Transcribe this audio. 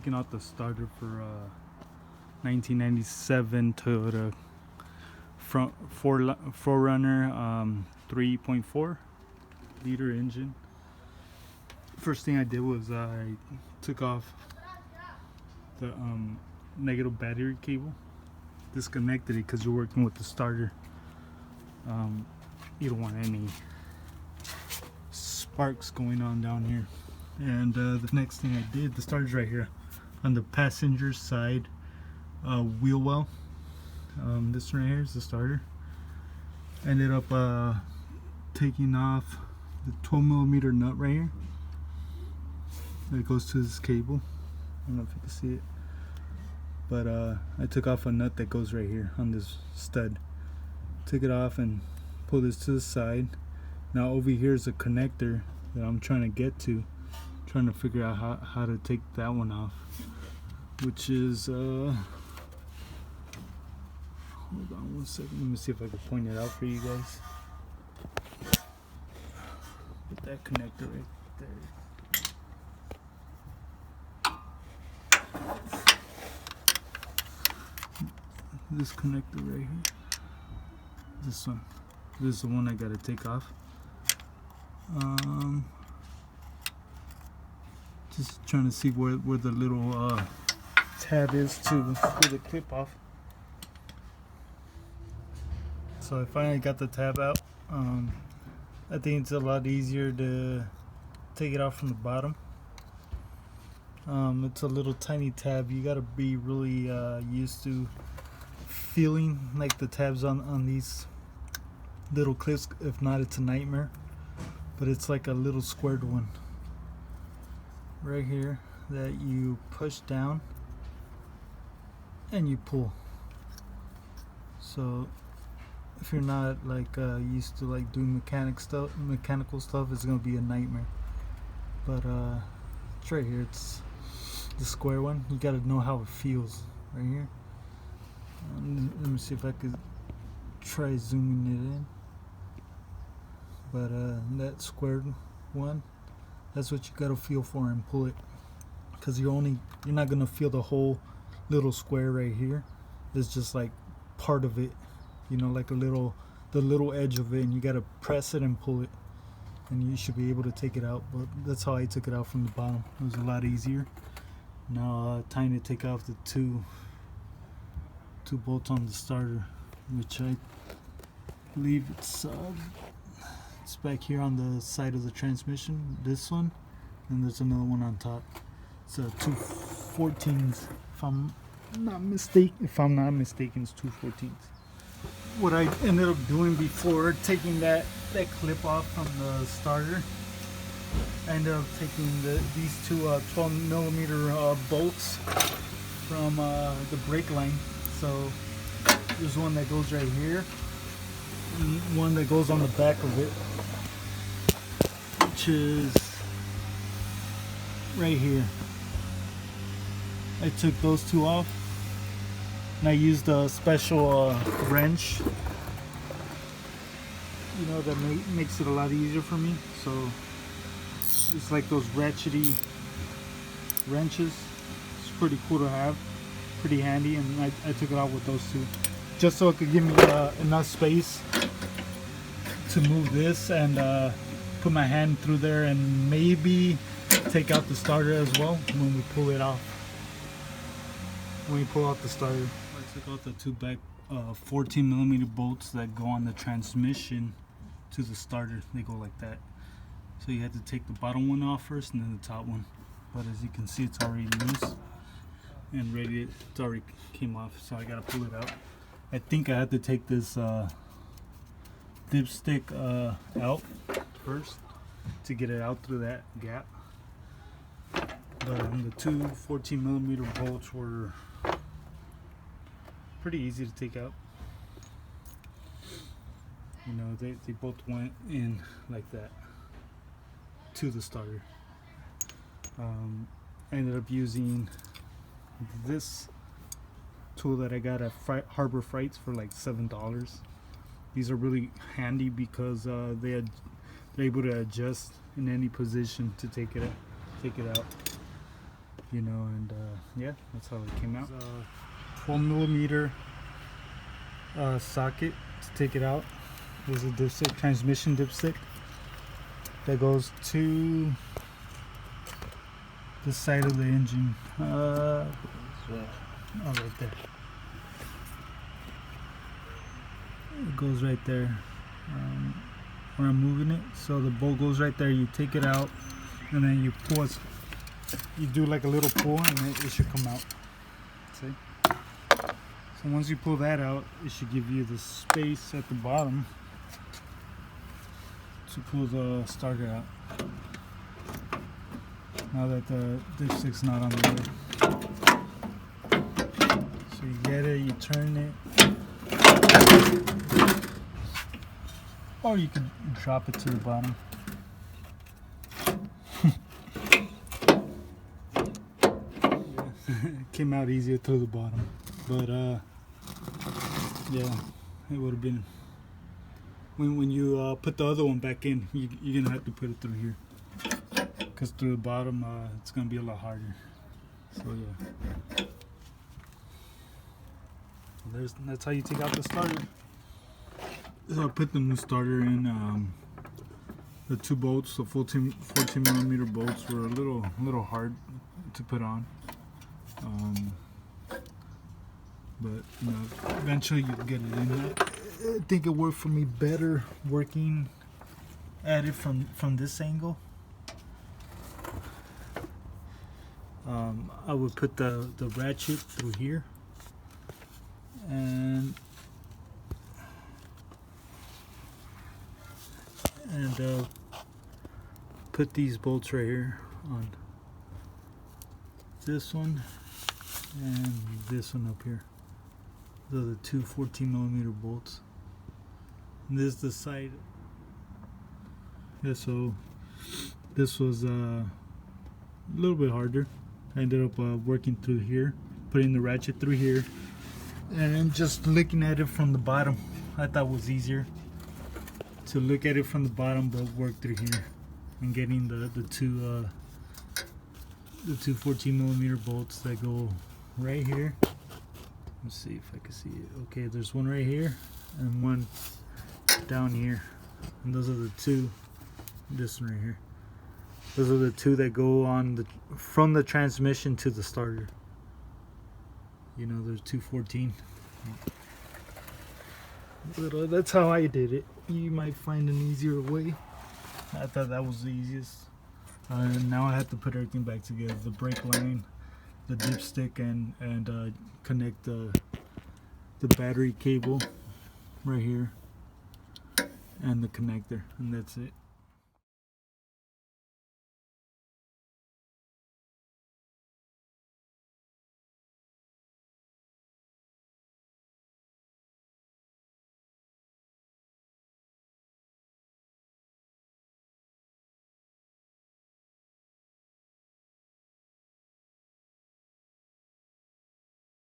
Taking out the starter for 1997 Toyota 4Runner 3.4 liter engine. First thing I did was I took off the negative battery cable, disconnected it because you're working with the starter. You don't want any sparks going on down here. And the next thing I did, the starter's right here on the passenger side wheel well. This right here is the starter. Ended up taking off the 12mm nut right here that goes to this cable. I don't know if you can see it, but I took off a nut that goes right here on this stud. Took it off and pulled this to the side. Now over here is a connector that I'm trying to get to, trying to figure out how to take that one off, which is hold on one second, let me see if I can point it out for you guys. Put that connector right there. This connector right here, this one, this is the one I gotta take off. Just trying to see where the little tab is to pull the clip off. So I finally got the tab out. I think it's a lot easier to take it off from the bottom. It's a little tiny tab. You gotta be really used to feeling like the tabs on these little clips. If not, it's a nightmare. But it's like a little squared one right here that you push down and you pull. So if you're not like used to like doing mechanical stuff, it's gonna be a nightmare. But it's right here. It's the square one. You gotta know how it feels right here. Let me see if I could try zooming it in. But that squared one, that's what you gotta feel for and pull it, because you're not gonna feel the whole little square right here. It's just like part of it, you know, like the little edge of it, and you gotta press it and pull it, and you should be able to take it out. But that's how I took it out from the bottom. It was a lot easier. Now time to take off the two bolts on the starter, which I believe it's back here on the side of the transmission. This one, and there's another one on top. It's a 214s, if I'm not mistaken. It's 214s. What I ended up doing before taking that clip off from the starter, I ended up taking these two 12mm bolts from the brake line. So there's one that goes right here and one that goes on the back of it, which is right here. I took those two off and I used a special wrench, you know, that makes it a lot easier for me. So it's like those ratchety wrenches. It's pretty cool to have, pretty handy, and I took it out with those two just so it could give me enough space to move this and put my hand through there and maybe take out the starter as well when we pull it off. When we pull out the starter, I took out the two back 14mm bolts that go on the transmission to the starter. They go like that. So you had to take the bottom one off first and then the top one. But as you can see, it's already loose and ready. It already came off, so I gotta pull it out. I think I had to take this dipstick out first to get it out through that gap. But the two 14mm bolts were pretty easy to take out. You know, they both went in like that to the starter. I ended up using this tool that I got at Harbor Freights for like $7. These are really handy because they're able to adjust in any position to take it out. you know, and yeah, that's how it came out. 12mm socket to take it out. There's a dipstick, transmission dipstick, that goes to the side of the engine. Oh, right there. It goes right there. Where I'm moving it, so the bolt goes right there. You take it out, and then you pull it. You do like a little pull, and it should come out. See? So once you pull that out, it should give you the space at the bottom to pull the starter out. Now that the dipstick's not on there, so you get it, you turn it, or you could drop it to the bottom. It came out easier through the bottom, but yeah, it would have been when you put the other one back in, you're gonna have to put it through here, because through the bottom it's gonna be a lot harder. So yeah, that's how you take out the starter. So I put the new starter in. The two bolts, the 14mm bolts, were a little hard to put on. But you know, eventually you'll get it in. I think it worked for me better working at it from this angle. I would put the ratchet through here, and put these bolts right here on this one and this one up here. Those are the two 14mm bolts. And this is the side. Yeah, so this was a little bit harder. I ended up working through here, putting the ratchet through here, and just looking at it from the bottom. I thought was easier to look at it from the bottom, but work through here and getting the two 14mm bolts that go right here. Let's see if I can see it. Okay, there's one right here and one down here, and those are the two. This one right here. Those are the two that go on from the transmission to the starter. You know, there's 214. But that's how I did it. You might find an easier way. I thought that was the easiest. Now I have to put everything back together: the brake line, the dipstick, and connect the battery cable right here, and the connector, and that's it.